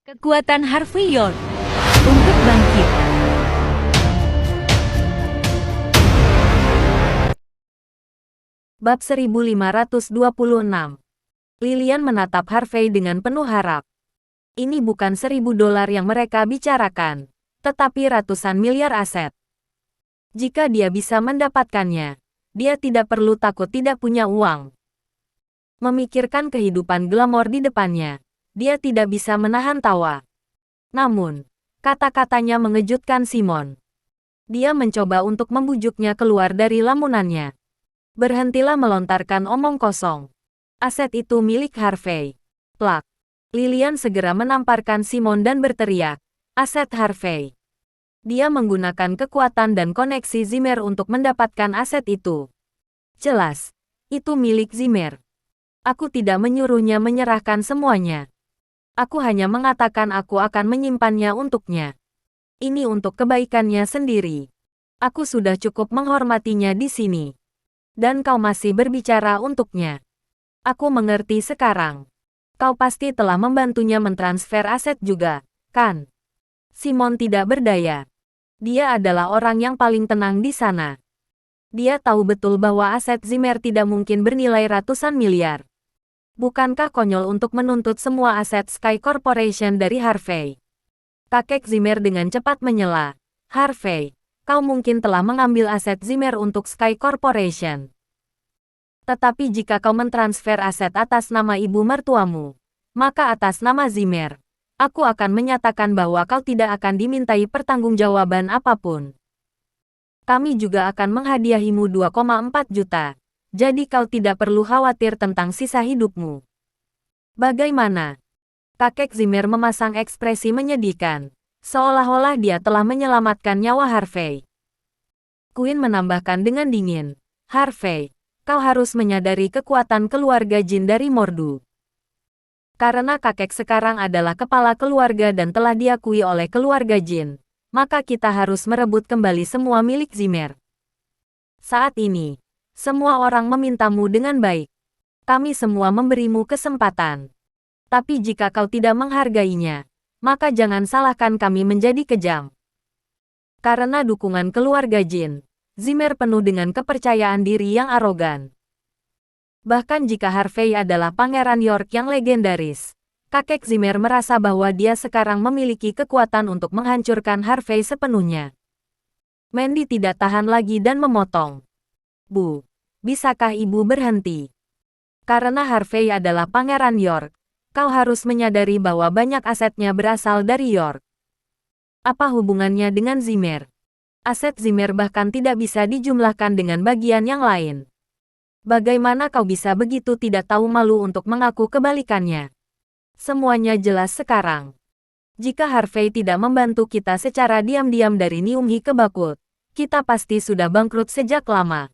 Kekuatan Harvey York untuk bangkit. Bab 1526. Lilian menatap Harvey dengan penuh harap. Ini bukan $1.000 yang mereka bicarakan, tetapi ratusan miliar aset. Jika dia bisa mendapatkannya, dia tidak perlu takut tidak punya uang. Memikirkan kehidupan glamor di depannya, dia tidak bisa menahan tawa. Namun, kata-katanya mengejutkan Simon. Dia mencoba untuk membujuknya keluar dari lamunannya. Berhentilah melontarkan omong kosong. Aset itu milik Harvey. Plak. Lilian segera menamparkan Simon dan berteriak, aset Harvey. Dia menggunakan kekuatan dan koneksi Zimmer untuk mendapatkan aset itu. Jelas, itu milik Zimmer. Aku tidak menyuruhnya menyerahkan semuanya. Aku hanya mengatakan aku akan menyimpannya untuknya. Ini untuk kebaikannya sendiri. Aku sudah cukup menghormatinya di sini. Dan kau masih berbicara untuknya. Aku mengerti sekarang. Kau pasti telah membantunya mentransfer aset juga, kan? Simon tidak berdaya. Dia adalah orang yang paling tenang di sana. Dia tahu betul bahwa aset Zimmer tidak mungkin bernilai ratusan miliar. Bukankah konyol untuk menuntut semua aset Sky Corporation dari Harvey? Kakek Zimmer dengan cepat menyela. Harvey, kau mungkin telah mengambil aset Zimmer untuk Sky Corporation. Tetapi jika kau mentransfer aset atas nama ibu mertuamu, maka atas nama Zimmer, aku akan menyatakan bahwa kau tidak akan dimintai pertanggungjawaban apapun. Kami juga akan menghadiahimu 2,4 juta, jadi kau tidak perlu khawatir tentang sisa hidupmu. Bagaimana? Kakek Zimmer memasang ekspresi menyedihkan, seolah-olah dia telah menyelamatkan nyawa Harvey. Queen menambahkan dengan dingin, Harvey, kau harus menyadari kekuatan keluarga Jin dari Mordu. Karena kakek sekarang adalah kepala keluarga dan telah diakui oleh keluarga Jin, maka kita harus merebut kembali semua milik Zimmer. Saat ini, semua orang memintamu dengan baik. Kami semua memberimu kesempatan. Tapi jika kau tidak menghargainya, maka jangan salahkan kami menjadi kejam. Karena dukungan keluarga Jin, Zimmer penuh dengan kepercayaan diri yang arogan. Bahkan jika Harvey adalah Pangeran York yang legendaris, kakek Zimmer merasa bahwa dia sekarang memiliki kekuatan untuk menghancurkan Harvey sepenuhnya. Mandy tidak tahan lagi dan memotong. Bu, bisakah ibu berhenti? Karena Harvey adalah Pangeran York, kau harus menyadari bahwa banyak asetnya berasal dari York. Apa hubungannya dengan Zimmer? Aset Zimmer bahkan tidak bisa dijumlahkan dengan bagian yang lain. Bagaimana kau bisa begitu tidak tahu malu untuk mengaku kebalikannya? Semuanya jelas sekarang. Jika Harvey tidak membantu kita secara diam-diam dari Niumhi ke Bakut, kita pasti sudah bangkrut sejak lama.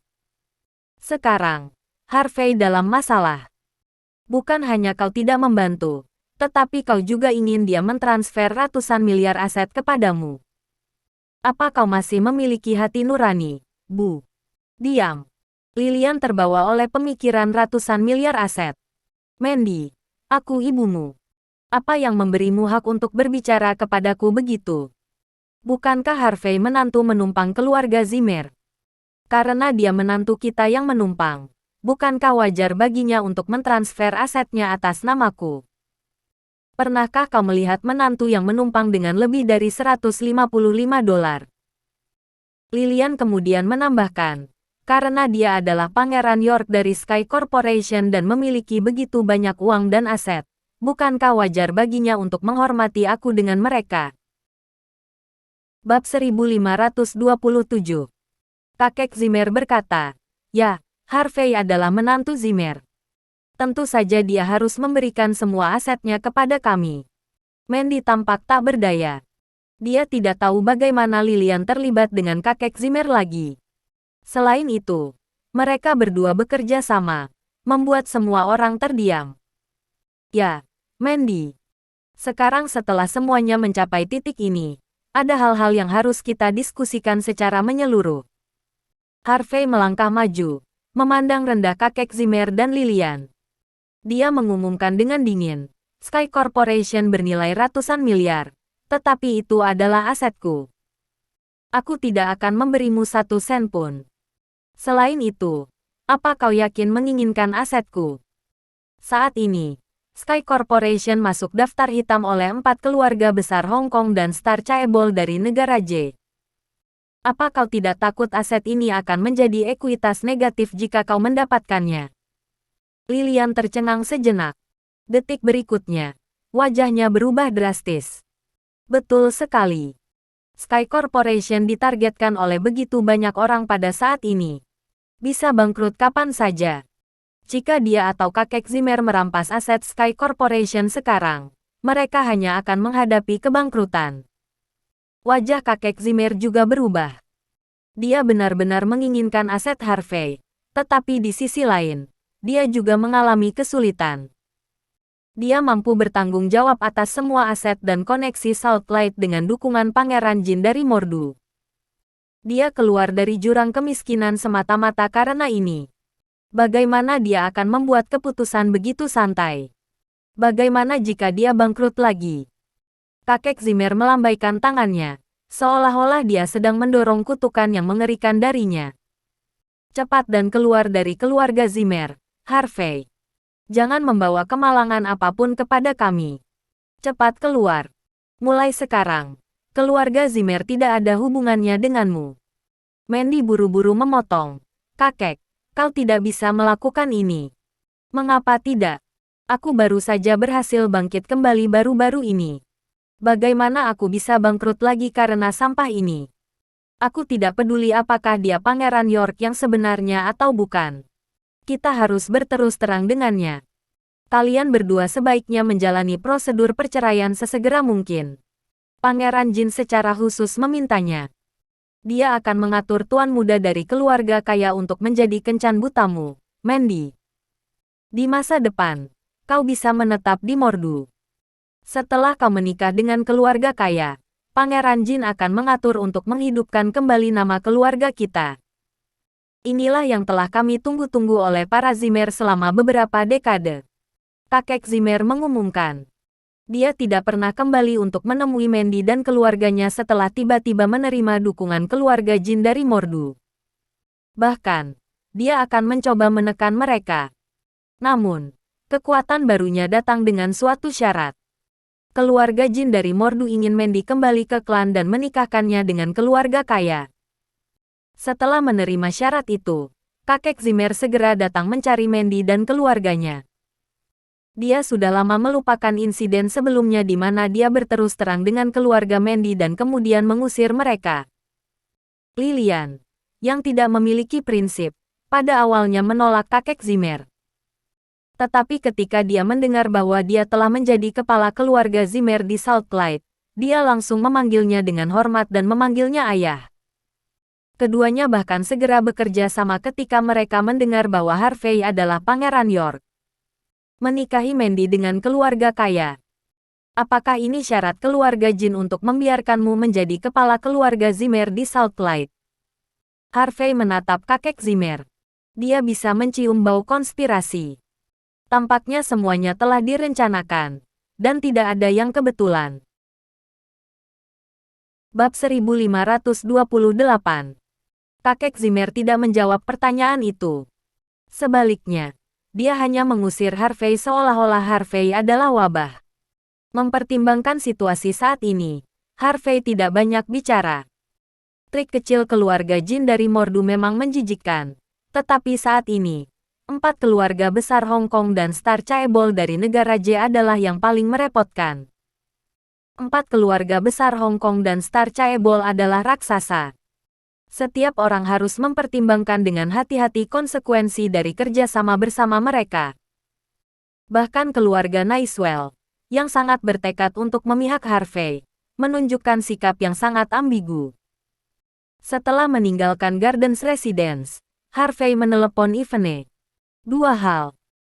Sekarang, Harvey dalam masalah. Bukan hanya kau tidak membantu, tetapi kau juga ingin dia mentransfer ratusan miliar aset kepadamu. Apa kau masih memiliki hati nurani, Bu? Diam. Lilian terbawa oleh pemikiran ratusan miliar aset. Mandy, aku ibumu. Apa yang memberimu hak untuk berbicara kepadaku begitu? Bukankah Harvey menantu menumpang keluarga Zimmer? Karena dia menantu kita yang menumpang, bukankah wajar baginya untuk mentransfer asetnya atas namaku? Pernahkah kau melihat menantu yang menumpang dengan lebih dari $155? Lilian kemudian menambahkan, karena dia adalah Pangeran York dari Sky Corporation dan memiliki begitu banyak uang dan aset, bukankah wajar baginya untuk menghormati aku dengan mereka? Bab 1527. Kakek Zimmer berkata, ya, Harvey adalah menantu Zimmer. Tentu saja dia harus memberikan semua asetnya kepada kami. Mandy tampak tak berdaya. Dia tidak tahu bagaimana Lilian terlibat dengan kakek Zimmer lagi. Selain itu, mereka berdua bekerja sama, membuat semua orang terdiam. Ya, Mandy. Sekarang setelah semuanya mencapai titik ini, ada hal-hal yang harus kita diskusikan secara menyeluruh. Harvey melangkah maju, memandang rendah kakek Zimmer dan Lilian. Dia mengumumkan dengan dingin, Sky Corporation bernilai ratusan miliar, tetapi itu adalah asetku. Aku tidak akan memberimu 1 sen pun. Selain itu, apa kau yakin menginginkan asetku? Saat ini, Sky Corporation masuk daftar hitam oleh 4 keluarga besar Hong Kong dan Star Chaebol dari negara J. Apa kau tidak takut aset ini akan menjadi ekuitas negatif jika kau mendapatkannya? Lilian tercengang sejenak. Detik berikutnya, wajahnya berubah drastis. Betul sekali. Sky Corporation ditargetkan oleh begitu banyak orang pada saat ini. Bisa bangkrut kapan saja. Jika dia atau kakek Zimmer merampas aset Sky Corporation sekarang, mereka hanya akan menghadapi kebangkrutan. Wajah kakek Zimmer juga berubah. Dia benar-benar menginginkan aset Harvey, tetapi di sisi lain, dia juga mengalami kesulitan. Dia mampu bertanggung jawab atas semua aset dan koneksi Southlight dengan dukungan Pangeran Jin dari Mordu. Dia keluar dari jurang kemiskinan semata-mata karena ini. Bagaimana dia akan membuat keputusan begitu santai? Bagaimana jika dia bangkrut lagi? Kakek Zimmer melambaikan tangannya, seolah-olah dia sedang mendorong kutukan yang mengerikan darinya. Cepat dan keluar dari keluarga Zimmer, Harvey. Jangan membawa kemalangan apapun kepada kami. Cepat keluar. Mulai sekarang, keluarga Zimmer tidak ada hubungannya denganmu. Mandy buru-buru memotong. Kakek, kau tidak bisa melakukan ini. Mengapa tidak? Aku baru saja berhasil bangkit kembali baru-baru ini. Bagaimana aku bisa bangkrut lagi karena sampah ini? Aku tidak peduli apakah dia Pangeran York yang sebenarnya atau bukan. Kita harus berterus terang dengannya. Kalian berdua sebaiknya menjalani prosedur perceraian sesegera mungkin. Pangeran Jin secara khusus memintanya. Dia akan mengatur tuan muda dari keluarga kaya untuk menjadi kencan butamu, Mandy. Di masa depan, kau bisa menetap di Mordu. Setelah kau menikah dengan keluarga kaya, Pangeran Jin akan mengatur untuk menghidupkan kembali nama keluarga kita. Inilah yang telah kami tunggu-tunggu oleh para Zimmer selama beberapa dekade. Kakek Zimmer mengumumkan. Dia tidak pernah kembali untuk menemui Mandy dan keluarganya setelah tiba-tiba menerima dukungan keluarga Jin dari Mordu. Bahkan, dia akan mencoba menekan mereka. Namun, kekuatan barunya datang dengan suatu syarat. Keluarga Jin dari Mordu ingin Mandy kembali ke klan dan menikahkannya dengan keluarga kaya. Setelah menerima syarat itu, kakek Zimmer segera datang mencari Mandy dan keluarganya. Dia sudah lama melupakan insiden sebelumnya di mana dia berterus terang dengan keluarga Mandy dan kemudian mengusir mereka. Lilian, yang tidak memiliki prinsip, pada awalnya menolak kakek Zimmer. Tetapi ketika dia mendengar bahwa dia telah menjadi kepala keluarga Zimmer di Southlight, dia langsung memanggilnya dengan hormat dan memanggilnya ayah. Keduanya bahkan segera bekerja sama ketika mereka mendengar bahwa Harvey adalah Pangeran York. Menikahi Mandy dengan keluarga kaya. Apakah ini syarat keluarga Jin untuk membiarkanmu menjadi kepala keluarga Zimmer di Southlight? Harvey menatap kakek Zimmer. Dia bisa mencium bau konspirasi. Tampaknya semuanya telah direncanakan, dan tidak ada yang kebetulan. Bab 1528. Kakek Zimmer tidak menjawab pertanyaan itu. Sebaliknya, dia hanya mengusir Harvey seolah-olah Harvey adalah wabah. Mempertimbangkan situasi saat ini, Harvey tidak banyak bicara. Trik kecil keluarga Jin dari Mordu memang menjijikkan. Tetapi saat ini, 4 keluarga besar Hong Kong dan Star Chaebol dari negara J adalah yang paling merepotkan. 4 keluarga besar Hong Kong dan Star Chaebol adalah raksasa. Setiap orang harus mempertimbangkan dengan hati-hati konsekuensi dari kerjasama bersama mereka. Bahkan keluarga Naiswell, yang sangat bertekad untuk memihak Harvey, menunjukkan sikap yang sangat ambigu. Setelah meninggalkan Gardens Residence, Harvey menelepon Ivene. 2 hal.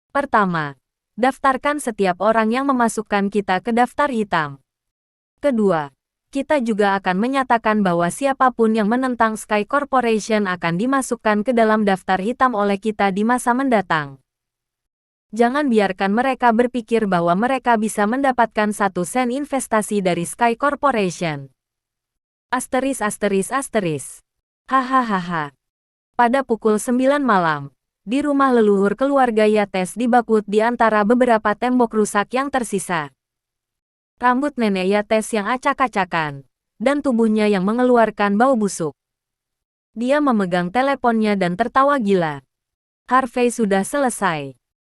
Pertama, daftarkan setiap orang yang memasukkan kita ke daftar hitam. Kedua, kita juga akan menyatakan bahwa siapapun yang menentang Sky Corporation akan dimasukkan ke dalam daftar hitam oleh kita di masa mendatang. Jangan biarkan mereka berpikir bahwa mereka bisa mendapatkan 1 sen investasi dari Sky Corporation. Asteris asteris asteris. Hahaha. Pada pukul 9 malam, di rumah leluhur keluarga Yates di Bakut di antara beberapa tembok rusak yang tersisa. Rambut nenek Yates yang acak-acakan, dan tubuhnya yang mengeluarkan bau busuk. Dia memegang teleponnya dan tertawa gila. Harvey sudah selesai.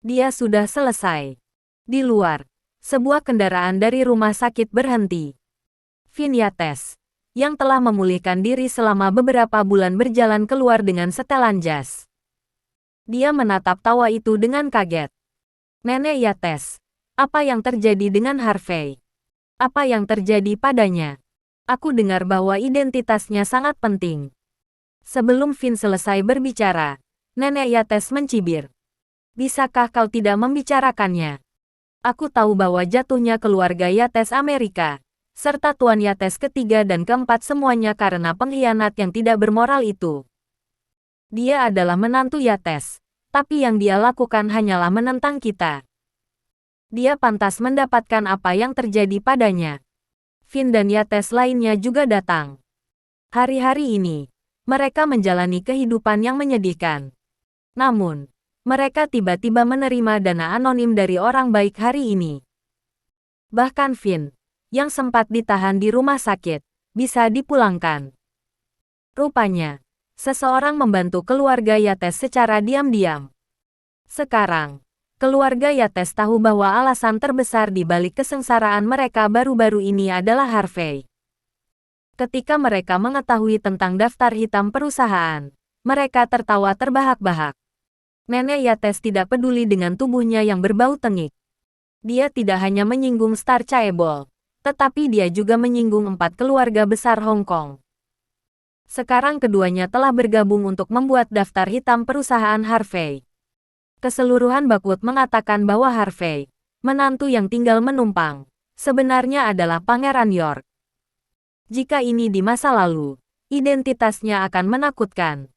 Dia sudah selesai. Di luar, sebuah kendaraan dari rumah sakit berhenti. Finn Yates, yang telah memulihkan diri selama beberapa bulan berjalan keluar dengan setelan jas. Dia menatap tawa itu dengan kaget. Nenek Yates, apa yang terjadi dengan Harvey? Apa yang terjadi padanya? Aku dengar bahwa identitasnya sangat penting. Sebelum Finn selesai berbicara, Nenek Yates mencibir. Bisakah kau tidak membicarakannya? Aku tahu bahwa jatuhnya keluarga Yates Amerika, serta Tuan Yates ketiga dan keempat semuanya karena pengkhianat yang tidak bermoral itu. Dia adalah menantu Yates, tapi yang dia lakukan hanyalah menentang kita. Dia pantas mendapatkan apa yang terjadi padanya. Finn dan Yates lainnya juga datang. Hari-hari ini, mereka menjalani kehidupan yang menyedihkan. Namun, mereka tiba-tiba menerima dana anonim dari orang baik hari ini. Bahkan Finn, yang sempat ditahan di rumah sakit, bisa dipulangkan. Rupanya, seseorang membantu keluarga Yates secara diam-diam. Sekarang, keluarga Yates tahu bahwa alasan terbesar di balik kesengsaraan mereka baru-baru ini adalah Harvey. Ketika mereka mengetahui tentang daftar hitam perusahaan, mereka tertawa terbahak-bahak. Nenek Yates tidak peduli dengan tubuhnya yang berbau tengik. Dia tidak hanya menyinggung Star Chaebol, tetapi dia juga menyinggung 4 keluarga besar Hong Kong. Sekarang keduanya telah bergabung untuk membuat daftar hitam perusahaan Harvey. Keseluruhan Bakut mengatakan bahwa Harvey, menantu yang tinggal menumpang, sebenarnya adalah Pangeran York. Jika ini di masa lalu, identitasnya akan menakutkan.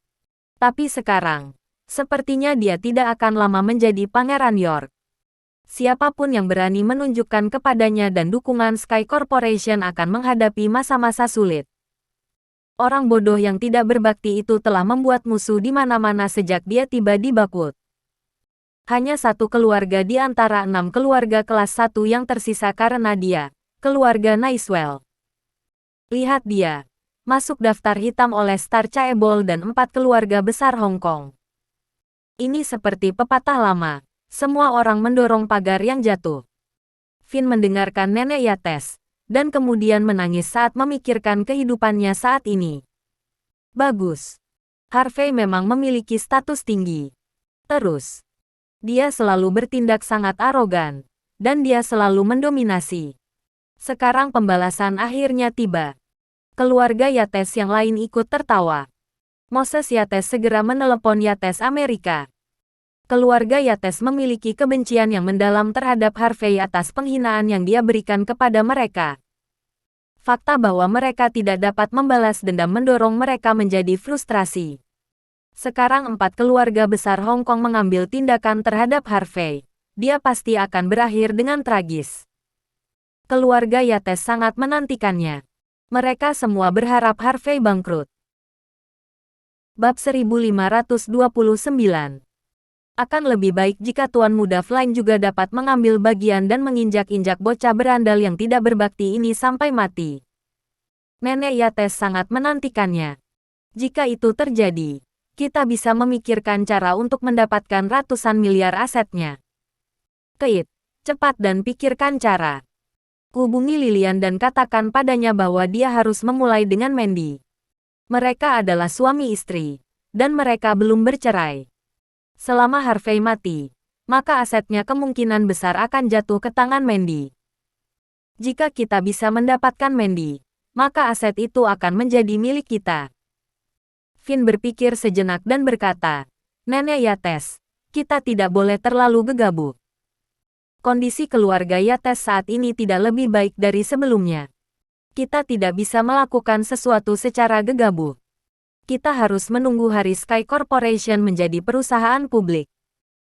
Tapi sekarang, sepertinya dia tidak akan lama menjadi Pangeran York. Siapapun yang berani menunjukkan kepadanya dan dukungan Sky Corporation akan menghadapi masa-masa sulit. Orang bodoh yang tidak berbakti itu telah membuat musuh di mana-mana sejak dia tiba di Bakut. Hanya 1 keluarga di antara 6 keluarga kelas 1 yang tersisa karena dia, keluarga Naiswell. Lihat dia, masuk daftar hitam oleh Star Chaebol dan 4 keluarga besar Hong Kong. Ini seperti pepatah lama, semua orang mendorong pagar yang jatuh. Finn mendengarkan Nenek Yates, dan kemudian menangis saat memikirkan kehidupannya saat ini. Bagus. Harvey memang memiliki status tinggi. Terus, dia selalu bertindak sangat arogan, dan dia selalu mendominasi. Sekarang pembalasan akhirnya tiba. Keluarga Yates yang lain ikut tertawa. Moses Yates segera menelepon Yates Amerika. Keluarga Yates memiliki kebencian yang mendalam terhadap Harvey atas penghinaan yang dia berikan kepada mereka. Fakta bahwa mereka tidak dapat membalas dendam mendorong mereka menjadi frustrasi. Sekarang 4 keluarga besar Hong Kong mengambil tindakan terhadap Harvey. Dia pasti akan berakhir dengan tragis. Keluarga Yates sangat menantikannya. Mereka semua berharap Harvey bangkrut. Bab 1529. Akan lebih baik jika Tuan Muda Flynn juga dapat mengambil bagian dan menginjak-injak bocah berandal yang tidak berbakti ini sampai mati. Nenek Yates sangat menantikannya. Jika itu terjadi, kita bisa memikirkan cara untuk mendapatkan ratusan miliar asetnya. Kate, cepat dan pikirkan cara. Hubungi Lilian dan katakan padanya bahwa dia harus memulai dengan Mandy. Mereka adalah suami istri, dan mereka belum bercerai. Selama Harvey mati, maka asetnya kemungkinan besar akan jatuh ke tangan Mandy. Jika kita bisa mendapatkan Mandy, maka aset itu akan menjadi milik kita. Finn berpikir sejenak dan berkata, Nenek Yates, kita tidak boleh terlalu gegabah. Kondisi keluarga Yates saat ini tidak lebih baik dari sebelumnya. Kita tidak bisa melakukan sesuatu secara gegabah. Kita harus menunggu hari Sky Corporation menjadi perusahaan publik.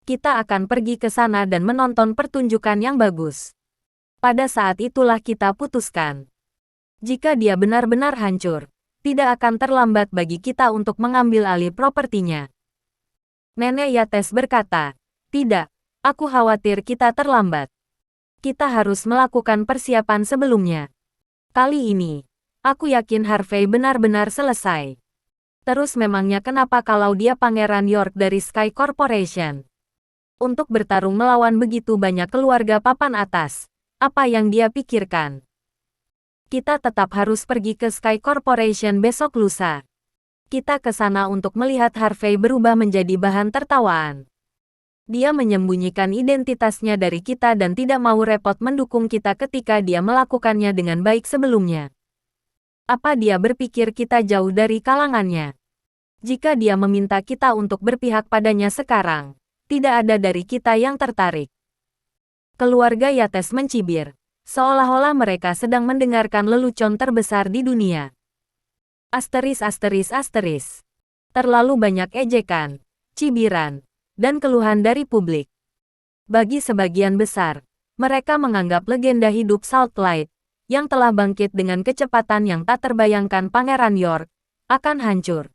Kita akan pergi ke sana dan menonton pertunjukan yang bagus. Pada saat itulah kita putuskan. Jika dia benar-benar hancur, tidak akan terlambat bagi kita untuk mengambil alih propertinya. Nenek Yates berkata, tidak, aku khawatir kita terlambat. Kita harus melakukan persiapan sebelumnya. Kali ini, aku yakin Harvey benar-benar selesai. Terus memangnya kenapa kalau dia Pangeran York dari Sky Corporation? Untuk bertarung melawan begitu banyak keluarga papan atas, apa yang dia pikirkan? Kita tetap harus pergi ke Sky Corporation besok lusa. Kita ke sana untuk melihat Harvey berubah menjadi bahan tertawaan. Dia menyembunyikan identitasnya dari kita dan tidak mau repot mendukung kita ketika dia melakukannya dengan baik sebelumnya. Apa dia berpikir kita jauh dari kalangannya? Jika dia meminta kita untuk berpihak padanya sekarang, tidak ada dari kita yang tertarik. Keluarga Yates mencibir, seolah-olah mereka sedang mendengarkan lelucon terbesar di dunia. Asteris. Terlalu banyak ejekan, cibiran, dan keluhan dari publik. Bagi sebagian besar, mereka menganggap legenda hidup Saltlight, yang telah bangkit dengan kecepatan yang tak terbayangkan Pangeran York, akan hancur.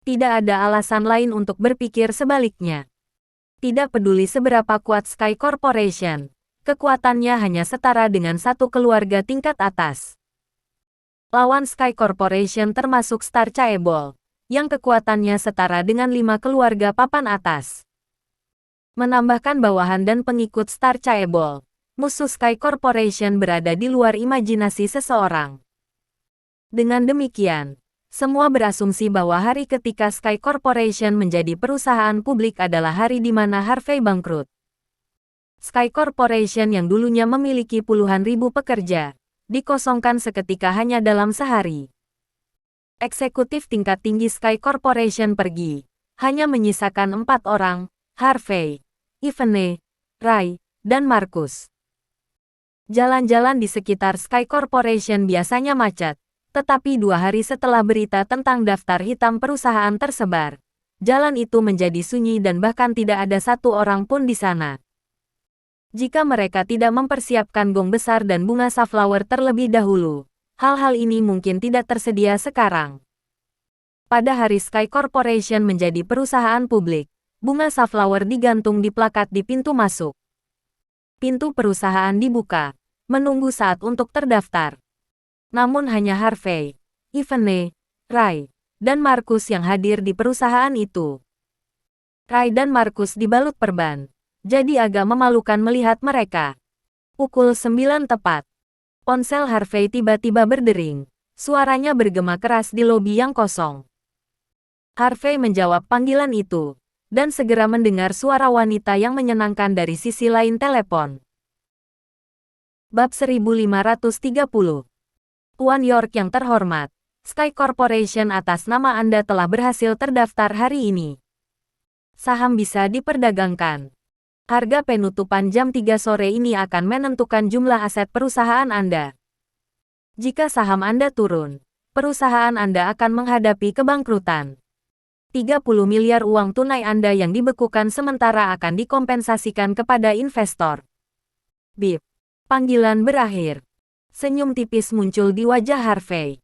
Tidak ada alasan lain untuk berpikir sebaliknya. Tidak peduli seberapa kuat Sky Corporation, kekuatannya hanya setara dengan satu keluarga tingkat atas. Lawan Sky Corporation termasuk Star Chaebol, yang kekuatannya setara dengan 5 keluarga papan atas. Menambahkan bawahan dan pengikut Star Chaebol, musuh Sky Corporation berada di luar imajinasi seseorang. Dengan demikian, semua berasumsi bahwa hari ketika Sky Corporation menjadi perusahaan publik adalah hari di mana Harvey bangkrut. Sky Corporation yang dulunya memiliki puluhan ribu pekerja, dikosongkan seketika hanya dalam sehari. Eksekutif tingkat tinggi Sky Corporation pergi, hanya menyisakan 4 orang, Harvey, Ivene, Ray, dan Marcus. Jalan-jalan di sekitar Sky Corporation biasanya macet. Tetapi 2 hari setelah berita tentang daftar hitam perusahaan tersebar, jalan itu menjadi sunyi dan bahkan tidak ada satu orang pun di sana. Jika mereka tidak mempersiapkan gong besar dan bunga safflower terlebih dahulu, hal-hal ini mungkin tidak tersedia sekarang. Pada hari Sky Corporation menjadi perusahaan publik, bunga safflower digantung di plakat di pintu masuk. Pintu perusahaan dibuka, menunggu saat untuk terdaftar. Namun hanya Harvey, Ivene, Ray, dan Marcus yang hadir di perusahaan itu. Ray dan Marcus dibalut perban, jadi agak memalukan melihat mereka. Pukul 9 tepat. Ponsel Harvey tiba-tiba berdering. Suaranya bergema keras di lobi yang kosong. Harvey menjawab panggilan itu, dan segera mendengar suara wanita yang menyenangkan dari sisi lain telepon. Bab 1530. Tuan York yang terhormat, Sky Corporation atas nama Anda telah berhasil terdaftar hari ini. Saham bisa diperdagangkan. Harga penutupan jam 3 sore ini akan menentukan jumlah aset perusahaan Anda. Jika saham Anda turun, perusahaan Anda akan menghadapi kebangkrutan. 30 miliar uang tunai Anda yang dibekukan sementara akan dikompensasikan kepada investor. Bip. Panggilan berakhir. Senyum tipis muncul di wajah Harvey.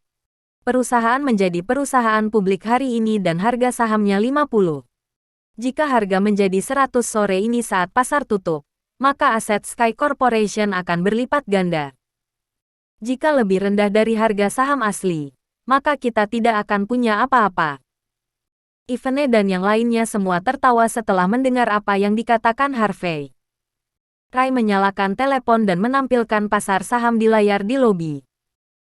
Perusahaan menjadi perusahaan publik hari ini dan harga sahamnya 50. Jika harga menjadi 100 sore ini saat pasar tutup, maka aset Sky Corporation akan berlipat ganda. Jika lebih rendah dari harga saham asli, maka kita tidak akan punya apa-apa. Ivene dan yang lainnya semua tertawa setelah mendengar apa yang dikatakan Harvey. Ray menyalakan telepon dan menampilkan pasar saham di layar di lobi.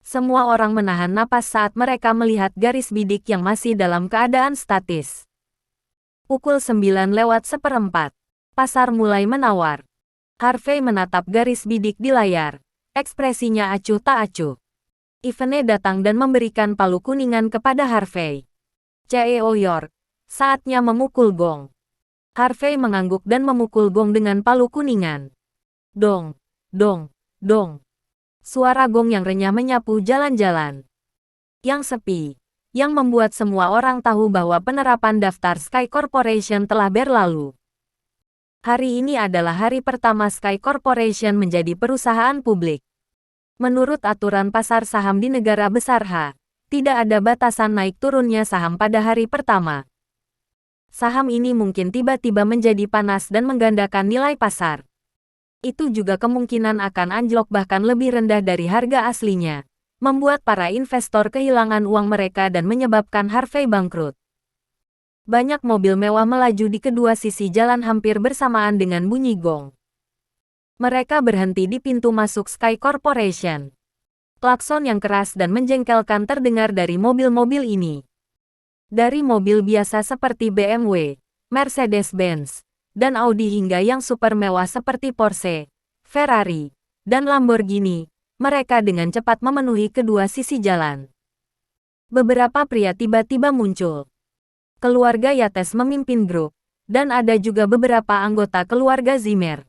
Semua orang menahan napas saat mereka melihat garis bidik yang masih dalam keadaan statis. Pukul 9:04. Pasar mulai menawar. Harvey menatap garis bidik di layar. Ekspresinya acuh tak acuh. Ivene datang dan memberikan palu kuningan kepada Harvey. CEO York, saatnya memukul gong. Harvey mengangguk dan memukul gong dengan palu kuningan. Dong, dong, dong. Suara gong yang renyah menyapu jalan-jalan yang sepi, yang membuat semua orang tahu bahwa penerapan daftar Sky Corporation telah berlalu. Hari ini adalah hari pertama Sky Corporation menjadi perusahaan publik. Menurut aturan pasar saham di negara besar H, tidak ada batasan naik turunnya saham pada hari pertama. Saham ini mungkin tiba-tiba menjadi panas dan menggandakan nilai pasar. Itu juga kemungkinan akan anjlok bahkan lebih rendah dari harga aslinya, membuat para investor kehilangan uang mereka dan menyebabkan Harvey bangkrut. Banyak mobil mewah melaju di kedua sisi jalan hampir bersamaan dengan bunyi gong. Mereka berhenti di pintu masuk Sky Corporation. Klakson yang keras dan menjengkelkan terdengar dari mobil-mobil ini. Dari mobil biasa seperti BMW, Mercedes-Benz, dan Audi hingga yang super mewah seperti Porsche, Ferrari, dan Lamborghini, mereka dengan cepat memenuhi kedua sisi jalan. Beberapa pria tiba-tiba muncul. Keluarga Yates memimpin grup, dan ada juga beberapa anggota keluarga Zimmer.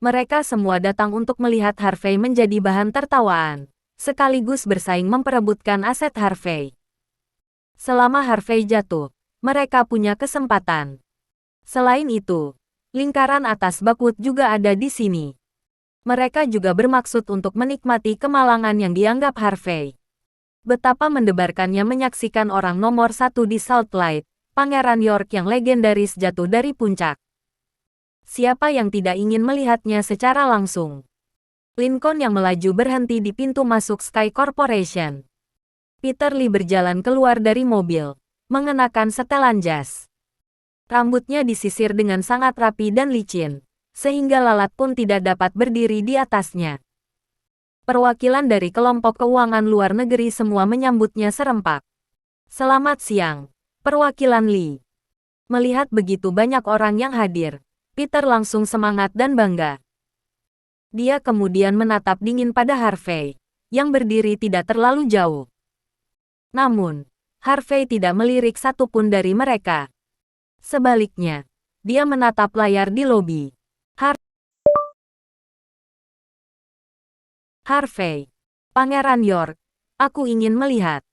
Mereka semua datang untuk melihat Harvey menjadi bahan tertawaan, sekaligus bersaing memperebutkan aset Harvey. Selama Harvey jatuh, mereka punya kesempatan. Selain itu, lingkaran atas Buckwood juga ada di sini. Mereka juga bermaksud untuk menikmati kemalangan yang dianggap Harvey. Betapa mendebarkannya menyaksikan orang nomor 1 di Salt Lake, Pangeran York yang legendaris jatuh dari puncak. Siapa yang tidak ingin melihatnya secara langsung? Lincoln yang melaju berhenti di pintu masuk Sky Corporation. Peter Lee berjalan keluar dari mobil, mengenakan setelan jas. Rambutnya disisir dengan sangat rapi dan licin, sehingga lalat pun tidak dapat berdiri di atasnya. Perwakilan dari kelompok keuangan luar negeri semua menyambutnya serempak. Selamat siang, perwakilan Lee. Melihat begitu banyak orang yang hadir, Peter langsung semangat dan bangga. Dia kemudian menatap dingin pada Harvey, yang berdiri tidak terlalu jauh. Namun, Harvey tidak melirik satupun dari mereka. Sebaliknya, dia menatap layar di lobi. Harvey, Pangeran York, aku ingin melihat.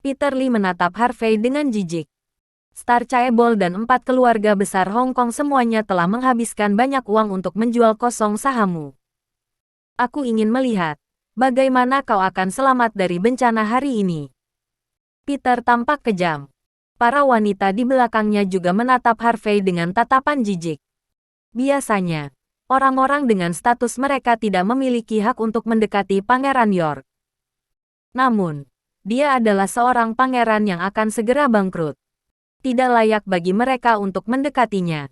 Peter Lee menatap Harvey dengan jijik. Star Chaebol dan 4 keluarga besar Hong Kong semuanya telah menghabiskan banyak uang untuk menjual kosong sahammu. Aku ingin melihat, bagaimana kau akan selamat dari bencana hari ini. Peter tampak kejam. Para wanita di belakangnya juga menatap Harvey dengan tatapan jijik. Biasanya, orang-orang dengan status mereka tidak memiliki hak untuk mendekati Pangeran York. Namun, dia adalah seorang pangeran yang akan segera bangkrut. Tidak layak bagi mereka untuk mendekatinya.